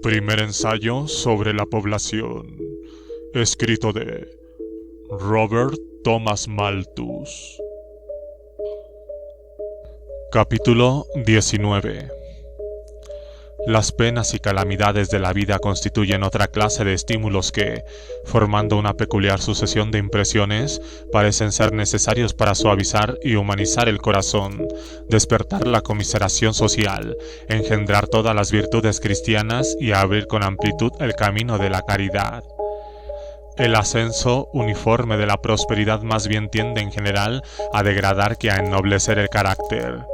Primer ensayo sobre la población, escrito de Robert Thomas Malthus. Capítulo 19. Las penas y calamidades de la vida constituyen otra clase de estímulos que, formando una peculiar sucesión de impresiones, parecen ser necesarios para suavizar y humanizar el corazón, despertar la conmiseración social, engendrar todas las virtudes cristianas y abrir con amplitud el camino de la caridad. El ascenso uniforme de la prosperidad más bien tiende en general a degradar que a ennoblecer el carácter.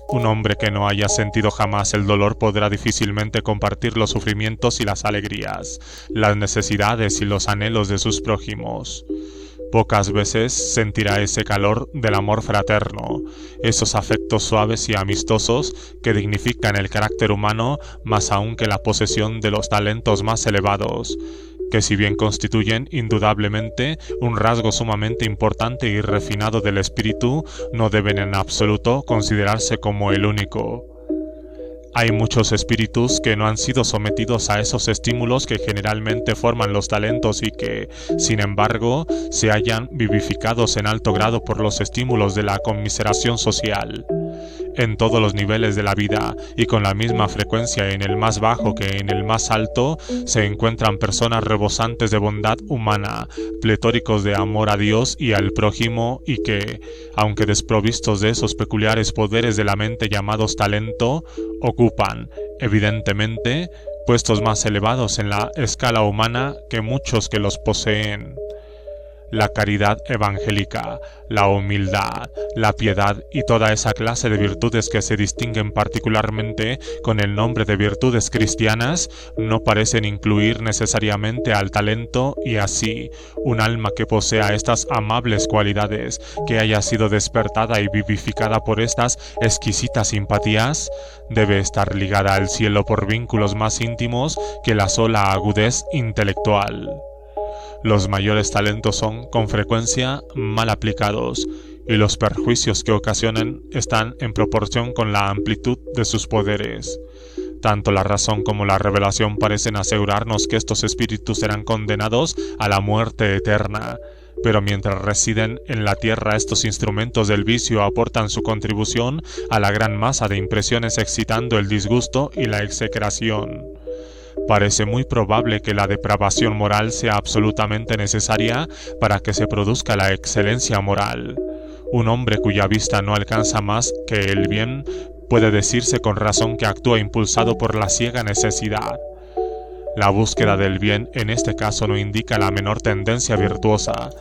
Un hombre que no haya sentido jamás el dolor podrá difícilmente compartir los sufrimientos y las alegrías, las necesidades y los anhelos de sus prójimos. Pocas veces sentirá ese calor del amor fraterno, esos afectos suaves y amistosos que dignifican el carácter humano más aún que la posesión de los talentos más elevados, que si bien constituyen indudablemente un rasgo sumamente importante y refinado del espíritu, no deben en absoluto considerarse como el único. Hay muchos espíritus que no han sido sometidos a esos estímulos que generalmente forman los talentos y que, sin embargo, se hallan vivificados en alto grado por los estímulos de la conmiseración social. En todos los niveles de la vida y con la misma frecuencia en el más bajo que en el más alto, se encuentran personas rebosantes de bondad humana, pletóricos de amor a Dios y al prójimo y que, aunque desprovistos de esos peculiares poderes de la mente llamados talento, ocupan, evidentemente, puestos más elevados en la escala humana que muchos que los poseen. La caridad evangélica, la humildad, la piedad y toda esa clase de virtudes que se distinguen particularmente con el nombre de virtudes cristianas no parecen incluir necesariamente al talento y así, un alma que posea estas amables cualidades, que haya sido despertada y vivificada por estas exquisitas simpatías, debe estar ligada al cielo por vínculos más íntimos que la sola agudez intelectual. Los mayores talentos son, con frecuencia, mal aplicados, y los perjuicios que ocasionan están en proporción con la amplitud de sus poderes. Tanto la razón como la revelación parecen asegurarnos que estos espíritus serán condenados a la muerte eterna, pero mientras residen en la tierra estos instrumentos del vicio aportan su contribución a la gran masa de impresiones excitando el disgusto y la execración. Parece muy probable que la depravación moral sea absolutamente necesaria para que se produzca la excelencia moral. Un hombre cuya vista no alcanza más que el bien puede decirse con razón que actúa impulsado por la ciega necesidad. La búsqueda del bien en este caso no indica la menor tendencia virtuosa.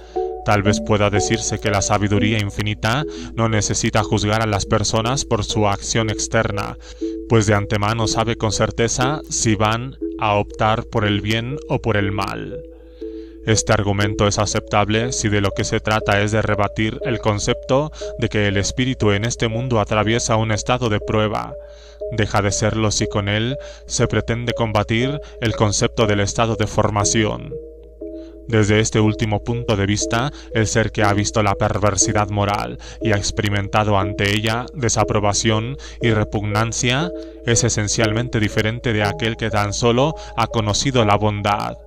Tal vez pueda decirse que la sabiduría infinita no necesita juzgar a las personas por su acción externa, pues de antemano sabe con certeza si van a optar por el bien o por el mal. Este argumento es aceptable si de lo que se trata es de rebatir el concepto de que el espíritu en este mundo atraviesa un estado de prueba. Deja de serlo si con él se pretende combatir el concepto del estado de formación. Desde este último punto de vista, el ser que ha visto la perversidad moral y ha experimentado ante ella desaprobación y repugnancia es esencialmente diferente de aquel que tan solo ha conocido la bondad.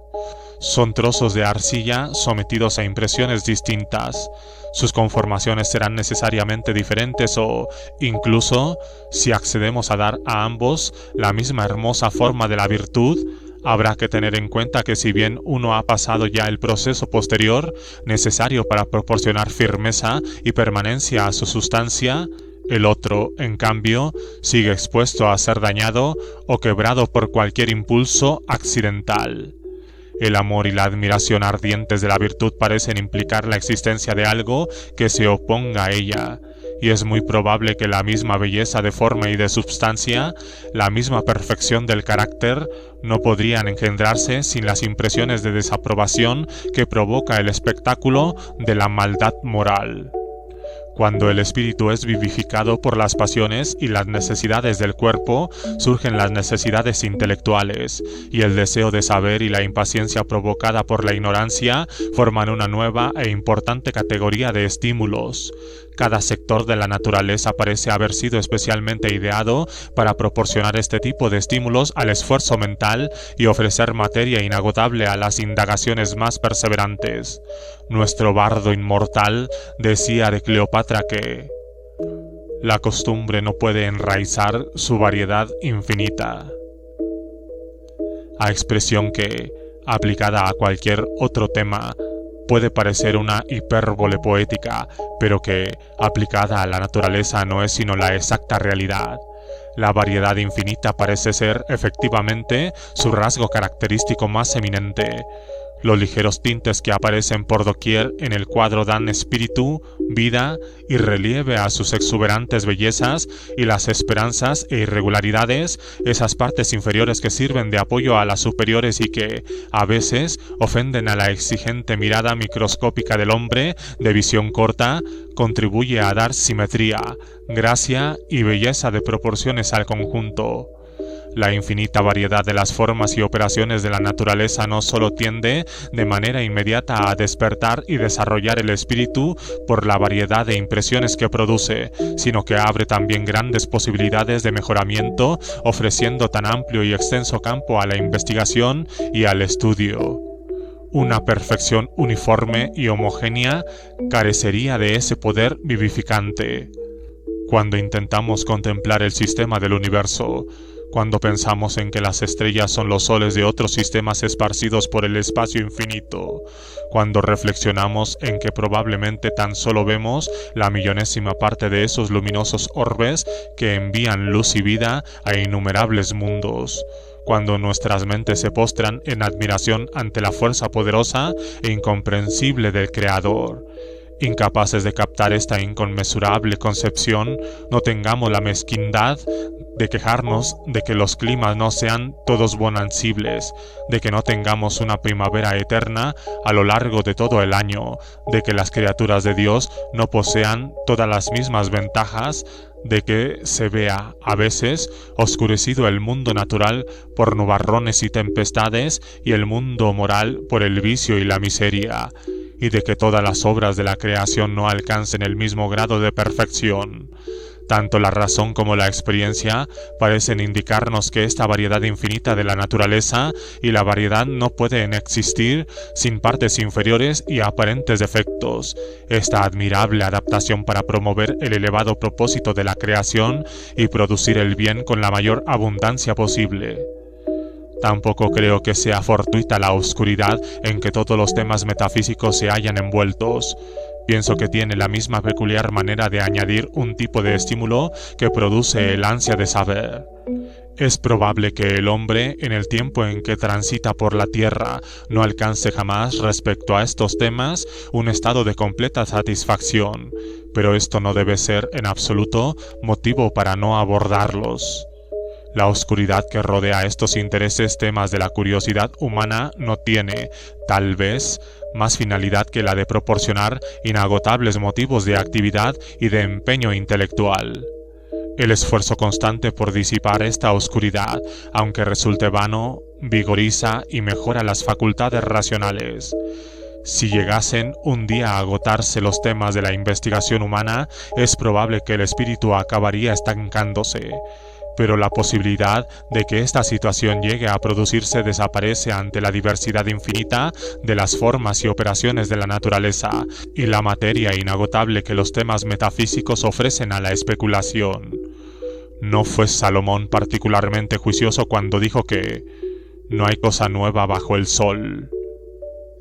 Son trozos de arcilla sometidos a impresiones distintas. Sus conformaciones serán necesariamente diferentes o, incluso, si accedemos a dar a ambos la misma hermosa forma de la virtud, habrá que tener en cuenta que si bien uno ha pasado ya el proceso posterior necesario para proporcionar firmeza y permanencia a su sustancia, el otro, en cambio, sigue expuesto a ser dañado o quebrado por cualquier impulso accidental. El amor y la admiración ardientes de la virtud parecen implicar la existencia de algo que se oponga a ella, y es muy probable que la misma belleza de forma y de substancia, la misma perfección del carácter, no podrían engendrarse sin las impresiones de desaprobación que provoca el espectáculo de la maldad moral. Cuando el espíritu es vivificado por las pasiones y las necesidades del cuerpo, surgen las necesidades intelectuales, y el deseo de saber y la impaciencia provocada por la ignorancia forman una nueva e importante categoría de estímulos. Cada sector de la naturaleza parece haber sido especialmente ideado para proporcionar este tipo de estímulos al esfuerzo mental y ofrecer materia inagotable a las indagaciones más perseverantes. Nuestro bardo inmortal decía de Cleopatra que la costumbre no puede enraizar su variedad infinita. A expresión que, aplicada a cualquier otro tema, puede parecer una hipérbole poética, pero que, aplicada a la naturaleza, no es sino la exacta realidad. La variedad infinita parece ser, efectivamente, su rasgo característico más eminente. Los ligeros tintes que aparecen por doquier en el cuadro dan espíritu, vida y relieve a sus exuberantes bellezas, y las esperanzas e irregularidades, esas partes inferiores que sirven de apoyo a las superiores y que, a veces, ofenden a la exigente mirada microscópica del hombre de visión corta, contribuye a dar simetría, gracia y belleza de proporciones al conjunto. La infinita variedad de las formas y operaciones de la naturaleza no solo tiende de manera inmediata a despertar y desarrollar el espíritu por la variedad de impresiones que produce, sino que abre también grandes posibilidades de mejoramiento, ofreciendo tan amplio y extenso campo a la investigación y al estudio. Una perfección uniforme y homogénea carecería de ese poder vivificante. Cuando intentamos contemplar el sistema del universo, cuando pensamos en que las estrellas son los soles de otros sistemas esparcidos por el espacio infinito, cuando reflexionamos en que probablemente tan solo vemos la millonésima parte de esos luminosos orbes que envían luz y vida a innumerables mundos, cuando nuestras mentes se postran en admiración ante la fuerza poderosa e incomprensible del Creador, incapaces de captar esta inconmensurable concepción, no tengamos la mezquindad de quejarnos de que los climas no sean todos bonancibles, de que no tengamos una primavera eterna a lo largo de todo el año, de que las criaturas de Dios no posean todas las mismas ventajas, de que se vea, a veces, oscurecido el mundo natural por nubarrones y tempestades y el mundo moral por el vicio y la miseria, y de que todas las obras de la creación no alcancen el mismo grado de perfección. Tanto la razón como la experiencia parecen indicarnos que esta variedad infinita de la naturaleza y la variedad no pueden existir sin partes inferiores y aparentes defectos. Esta admirable adaptación para promover el elevado propósito de la creación y producir el bien con la mayor abundancia posible. Tampoco creo que sea fortuita la oscuridad en que todos los temas metafísicos se hallan envueltos. Pienso que tiene la misma peculiar manera de añadir un tipo de estímulo que produce el ansia de saber. Es probable que el hombre, en el tiempo en que transita por la tierra, no alcance jamás respecto a estos temas un estado de completa satisfacción, pero esto no debe ser en absoluto motivo para no abordarlos. La oscuridad que rodea estos intereses temas de la curiosidad humana no tiene, tal vez, más finalidad que la de proporcionar inagotables motivos de actividad y de empeño intelectual. El esfuerzo constante por disipar esta oscuridad, aunque resulte vano, vigoriza y mejora las facultades racionales. Si llegasen un día a agotarse los temas de la investigación humana, es probable que el espíritu acabaría estancándose. Pero la posibilidad de que esta situación llegue a producirse desaparece ante la diversidad infinita de las formas y operaciones de la naturaleza y la materia inagotable que los temas metafísicos ofrecen a la especulación. ¿No fue Salomón particularmente juicioso cuando dijo que no hay cosa nueva bajo el sol?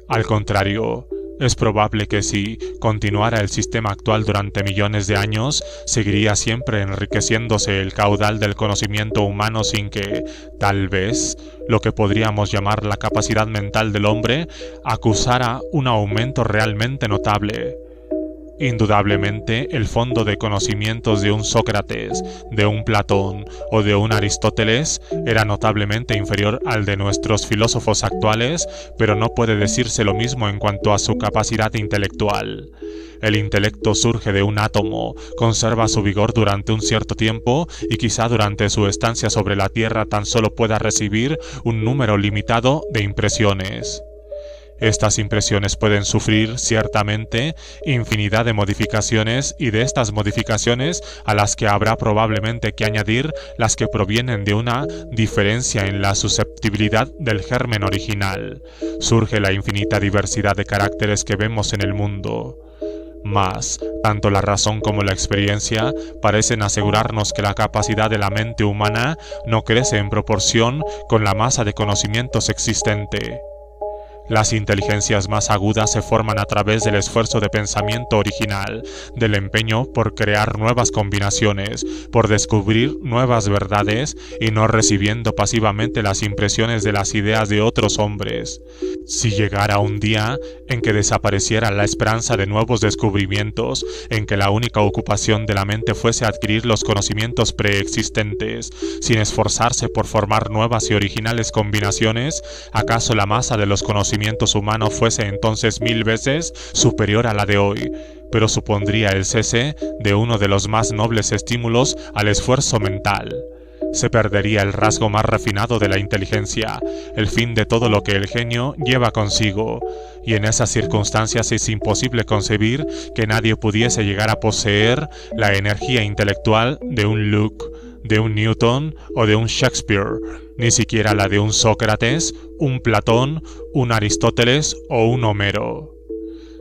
Al contrario, es probable que si continuara el sistema actual durante millones de años, seguiría siempre enriqueciéndose el caudal del conocimiento humano sin que, tal vez, lo que podríamos llamar la capacidad mental del hombre acusara un aumento realmente notable. Indudablemente, el fondo de conocimientos de un Sócrates, de un Platón o de un Aristóteles era notablemente inferior al de nuestros filósofos actuales, pero no puede decirse lo mismo en cuanto a su capacidad intelectual. El intelecto surge de un átomo, conserva su vigor durante un cierto tiempo y quizá durante su estancia sobre la Tierra tan solo pueda recibir un número limitado de impresiones. Estas impresiones pueden sufrir, ciertamente, infinidad de modificaciones y de estas modificaciones a las que habrá probablemente que añadir las que provienen de una diferencia en la susceptibilidad del germen original. Surge la infinita diversidad de caracteres que vemos en el mundo. Mas, tanto la razón como la experiencia parecen asegurarnos que la capacidad de la mente humana no crece en proporción con la masa de conocimientos existente. Las inteligencias más agudas se forman a través del esfuerzo de pensamiento original, del empeño por crear nuevas combinaciones, por descubrir nuevas verdades y no recibiendo pasivamente las impresiones de las ideas de otros hombres. Si llegara un día en que desapareciera la esperanza de nuevos descubrimientos, en que la única ocupación de la mente fuese adquirir los conocimientos preexistentes, sin esforzarse por formar nuevas y originales combinaciones, ¿acaso la masa de los conocimientos humanos fuese entonces 1000 veces superior a la de hoy? Pero supondría el cese de uno de los más nobles estímulos al esfuerzo mental. Se perdería el rasgo más refinado de la inteligencia, el fin de todo lo que el genio lleva consigo, y en esas circunstancias es imposible concebir que nadie pudiese llegar a poseer la energía intelectual de un Locke, de un Newton o de un Shakespeare, ni siquiera la de un Sócrates, un Platón, un Aristóteles o un Homero.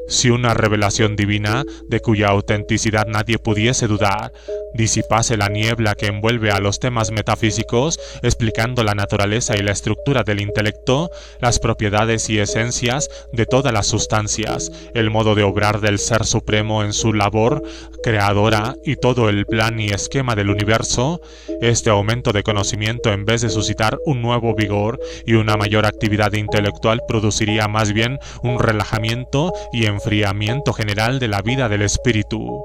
Si una revelación divina, de cuya autenticidad nadie pudiese dudar, disipase la niebla que envuelve a los temas metafísicos, explicando la naturaleza y la estructura del intelecto, las propiedades y esencias de todas las sustancias, el modo de obrar del Ser Supremo en su labor creadora y todo el plan y esquema del universo, este aumento de conocimiento, en vez de suscitar un nuevo vigor y una mayor actividad intelectual, produciría más bien un relajamiento y enfriamiento general de la vida del espíritu.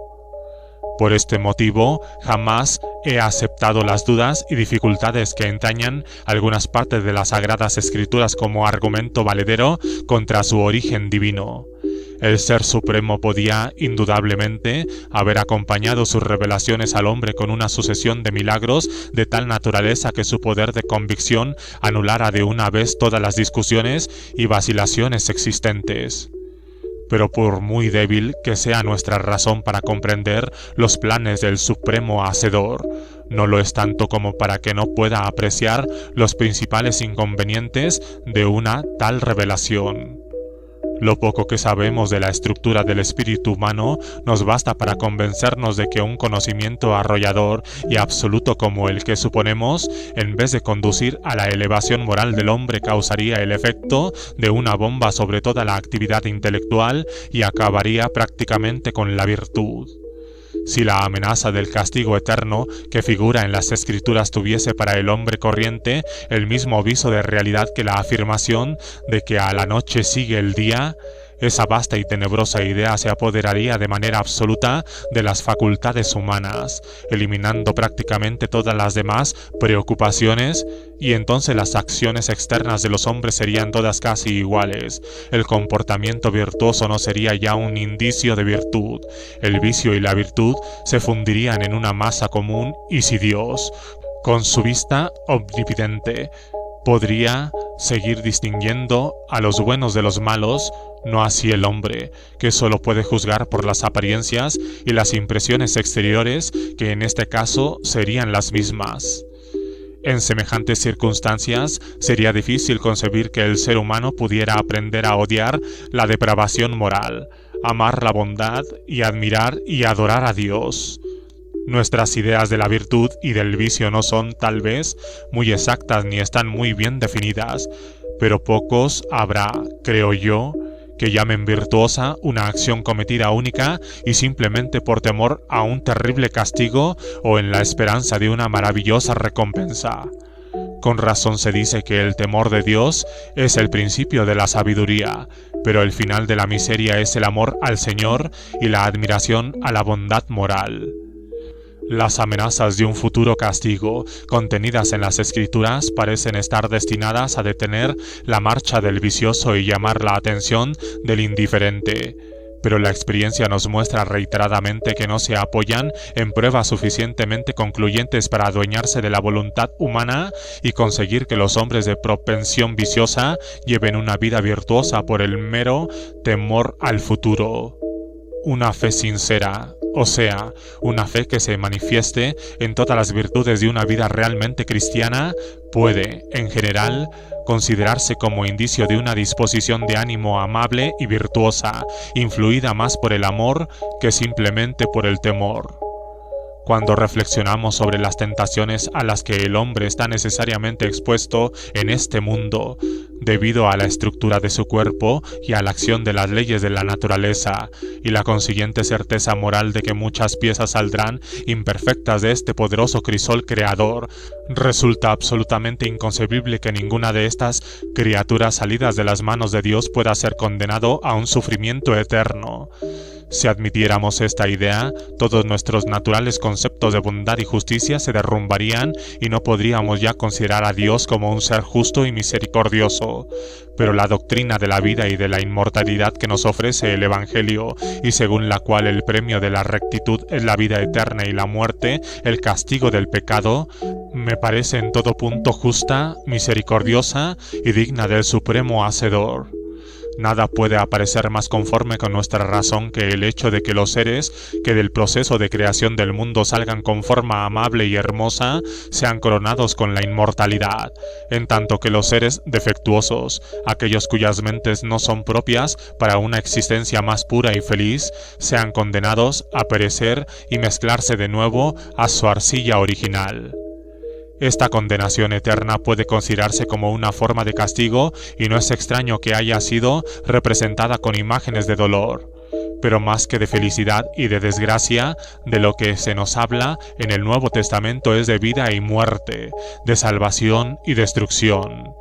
Por este motivo, jamás he aceptado las dudas y dificultades que entrañan algunas partes de las Sagradas Escrituras como argumento valedero contra su origen divino. El Ser Supremo podía, indudablemente, haber acompañado sus revelaciones al hombre con una sucesión de milagros de tal naturaleza que su poder de convicción anulara de una vez todas las discusiones y vacilaciones existentes. Pero por muy débil que sea nuestra razón para comprender los planes del Supremo Hacedor, no lo es tanto como para que no pueda apreciar los principales inconvenientes de una tal revelación. Lo poco que sabemos de la estructura del espíritu humano nos basta para convencernos de que un conocimiento arrollador y absoluto como el que suponemos, en vez de conducir a la elevación moral del hombre, causaría el efecto de una bomba sobre toda la actividad intelectual y acabaría prácticamente con la virtud. Si la amenaza del castigo eterno que figura en las Escrituras tuviese para el hombre corriente el mismo viso de realidad que la afirmación de que a la noche sigue el día, esa vasta y tenebrosa idea se apoderaría de manera absoluta de las facultades humanas, eliminando prácticamente todas las demás preocupaciones, y entonces las acciones externas de los hombres serían todas casi iguales. El comportamiento virtuoso no sería ya un indicio de virtud. El vicio y la virtud se fundirían en una masa común, y si Dios, con su vista omnividente, podría seguir distinguiendo a los buenos de los malos, no así el hombre, que solo puede juzgar por las apariencias y las impresiones exteriores, que en este caso serían las mismas. En semejantes circunstancias, sería difícil concebir que el ser humano pudiera aprender a odiar la depravación moral, amar la bondad y admirar y adorar a Dios. Nuestras ideas de la virtud y del vicio no son, tal vez, muy exactas ni están muy bien definidas, pero pocos habrá, creo yo, que llamen virtuosa una acción cometida única y simplemente por temor a un terrible castigo o en la esperanza de una maravillosa recompensa. Con razón se dice que el temor de Dios es el principio de la sabiduría, pero el final de la miseria es el amor al Señor y la admiración a la bondad moral. Las amenazas de un futuro castigo contenidas en las Escrituras parecen estar destinadas a detener la marcha del vicioso y llamar la atención del indiferente. pero la experiencia nos muestra reiteradamente que no se apoyan en pruebas suficientemente concluyentes para adueñarse de la voluntad humana y conseguir que los hombres de propensión viciosa lleven una vida virtuosa por el mero temor al futuro. Una fe sincera, o sea, una fe que se manifieste en todas las virtudes de una vida realmente cristiana, puede, en general, considerarse como indicio de una disposición de ánimo amable y virtuosa, influida más por el amor que simplemente por el temor. Cuando reflexionamos sobre las tentaciones a las que el hombre está necesariamente expuesto en este mundo, debido a la estructura de su cuerpo y a la acción de las leyes de la naturaleza, y la consiguiente certeza moral de que muchas piezas saldrán imperfectas de este poderoso crisol creador, resulta absolutamente inconcebible que ninguna de estas criaturas salidas de las manos de Dios pueda ser condenado a un sufrimiento eterno. Si admitiéramos esta idea, todos nuestros naturales conceptos de bondad y justicia se derrumbarían y no podríamos ya considerar a Dios como un ser justo y misericordioso. Pero la doctrina de la vida y de la inmortalidad que nos ofrece el Evangelio, y según la cual el premio de la rectitud es la vida eterna y la muerte, el castigo del pecado, me parece en todo punto justa, misericordiosa y digna del supremo Hacedor. Nada puede aparecer más conforme con nuestra razón que el hecho de que los seres que del proceso de creación del mundo salgan con forma amable y hermosa sean coronados con la inmortalidad, en tanto que los seres defectuosos, aquellos cuyas mentes no son propias para una existencia más pura y feliz, sean condenados a perecer y mezclarse de nuevo a su arcilla original. Esta condenación eterna puede considerarse como una forma de castigo y no es extraño que haya sido representada con imágenes de dolor. Pero más que de felicidad y de desgracia, de lo que se nos habla en el Nuevo Testamento es de vida y muerte, de salvación y destrucción.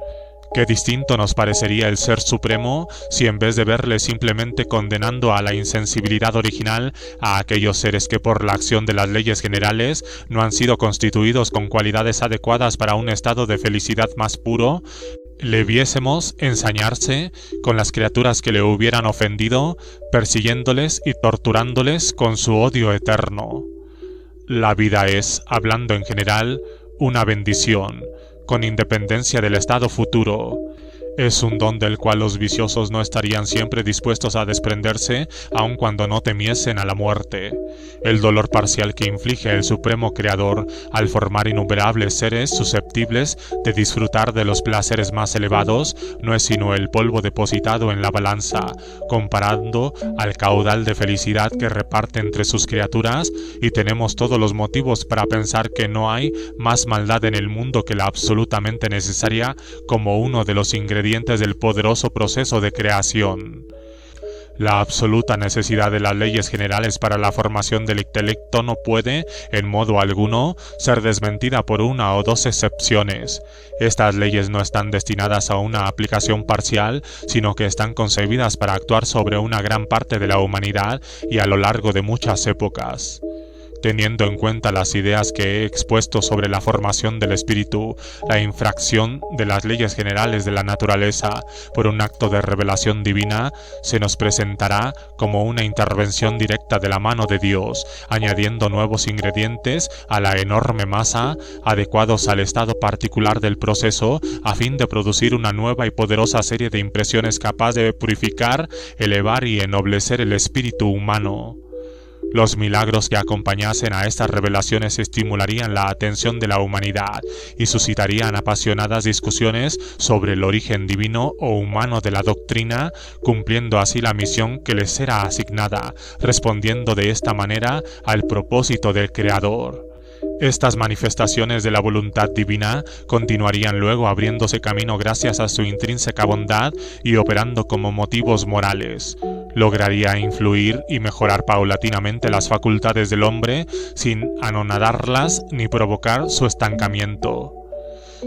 Qué distinto nos parecería el Ser Supremo si en vez de verle simplemente condenando a la insensibilidad original a aquellos seres que por la acción de las leyes generales no han sido constituidos con cualidades adecuadas para un estado de felicidad más puro, le viésemos ensañarse con las criaturas que le hubieran ofendido, persiguiéndoles y torturándoles con su odio eterno. La vida es, hablando en general, una bendición, con independencia del estado futuro. Es un don del cual los viciosos no estarían siempre dispuestos a desprenderse, aun cuando no temiesen a la muerte. El dolor parcial que inflige el Supremo Creador al formar innumerables seres susceptibles de disfrutar de los placeres más elevados no es sino el polvo depositado en la balanza, comparando al caudal de felicidad que reparte entre sus criaturas, y tenemos todos los motivos para pensar que no hay más maldad en el mundo que la absolutamente necesaria como uno de los ingredientes del poderoso proceso de creación. La absoluta necesidad de las leyes generales para la formación del intelecto no puede, en modo alguno, ser desmentida por una o dos excepciones. Estas leyes no están destinadas a una aplicación parcial, sino que están concebidas para actuar sobre una gran parte de la humanidad y a lo largo de muchas épocas. Teniendo en cuenta las ideas que he expuesto sobre la formación del espíritu, la infracción de las leyes generales de la naturaleza por un acto de revelación divina se nos presentará como una intervención directa de la mano de Dios, añadiendo nuevos ingredientes a la enorme masa, adecuados al estado particular del proceso, a fin de producir una nueva y poderosa serie de impresiones capaz de purificar, elevar y ennoblecer el espíritu humano. Los milagros que acompañasen a estas revelaciones estimularían la atención de la humanidad y suscitarían apasionadas discusiones sobre el origen divino o humano de la doctrina, cumpliendo así la misión que les era asignada, respondiendo de esta manera al propósito del Creador. Estas manifestaciones de la voluntad divina continuarían luego abriéndose camino gracias a su intrínseca bondad y operando como motivos morales. Lograría influir y mejorar paulatinamente las facultades del hombre sin anonadarlas ni provocar su estancamiento.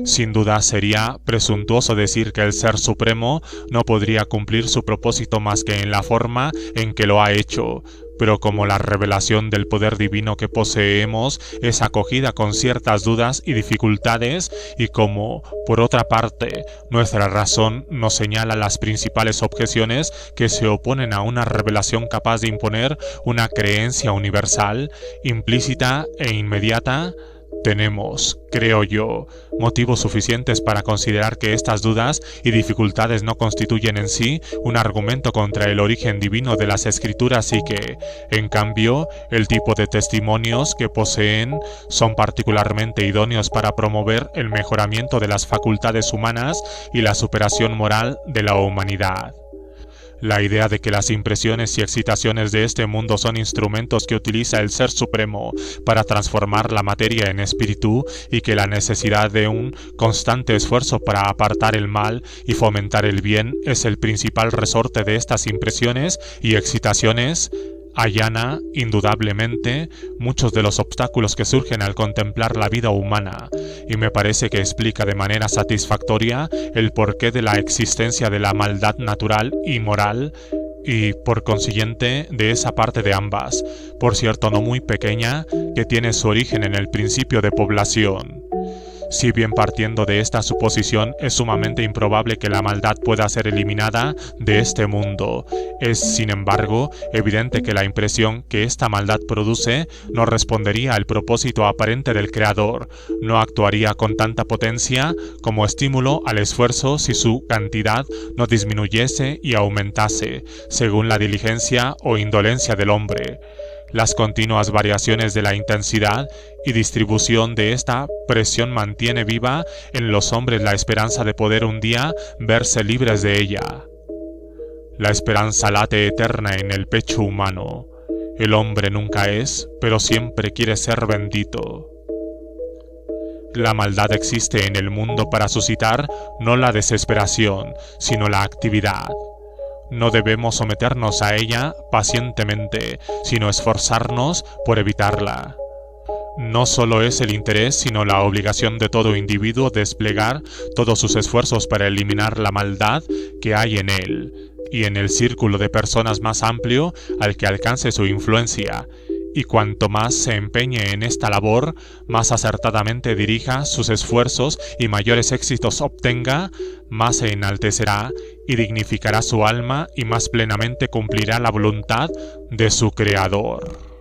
Sin duda sería presuntuoso decir que el Ser Supremo no podría cumplir su propósito más que en la forma en que lo ha hecho, pero como la revelación del poder divino que poseemos es acogida con ciertas dudas y dificultades, y como, por otra parte, nuestra razón nos señala las principales objeciones que se oponen a una revelación capaz de imponer una creencia universal, implícita e inmediata, tenemos, creo yo, motivos suficientes para considerar que estas dudas y dificultades no constituyen en sí un argumento contra el origen divino de las Escrituras y que, en cambio, el tipo de testimonios que poseen son particularmente idóneos para promover el mejoramiento de las facultades humanas y la superación moral de la humanidad. La idea de que las impresiones y excitaciones de este mundo son instrumentos que utiliza el Ser Supremo para transformar la materia en espíritu y que la necesidad de un constante esfuerzo para apartar el mal y fomentar el bien es el principal resorte de estas impresiones y excitaciones, allana, indudablemente, muchos de los obstáculos que surgen al contemplar la vida humana, y me parece que explica de manera satisfactoria el porqué de la existencia de la maldad natural y moral, y, por consiguiente, de esa parte de ambas, por cierto no muy pequeña, que tiene su origen en el principio de población. Si bien partiendo de esta suposición es sumamente improbable que la maldad pueda ser eliminada de este mundo, es sin embargo evidente que la impresión que esta maldad produce no respondería al propósito aparente del Creador, no actuaría con tanta potencia como estímulo al esfuerzo si su cantidad no disminuyese y aumentase, según la diligencia o indolencia del hombre. Las continuas variaciones de la intensidad y distribución de esta presión mantiene viva en los hombres la esperanza de poder un día verse libres de ella. La esperanza late eterna en el pecho humano. El hombre nunca es, pero siempre quiere ser bendito. La maldad existe en el mundo para suscitar no la desesperación, sino la actividad. No debemos someternos a ella pacientemente, sino esforzarnos por evitarla. No solo es el interés, sino la obligación de todo individuo desplegar todos sus esfuerzos para eliminar la maldad que hay en él, y en el círculo de personas más amplio al que alcance su influencia, y cuanto más se empeñe en esta labor, más acertadamente dirija sus esfuerzos y mayores éxitos obtenga, más se enaltecerá y dignificará su alma y más plenamente cumplirá la voluntad de su Creador.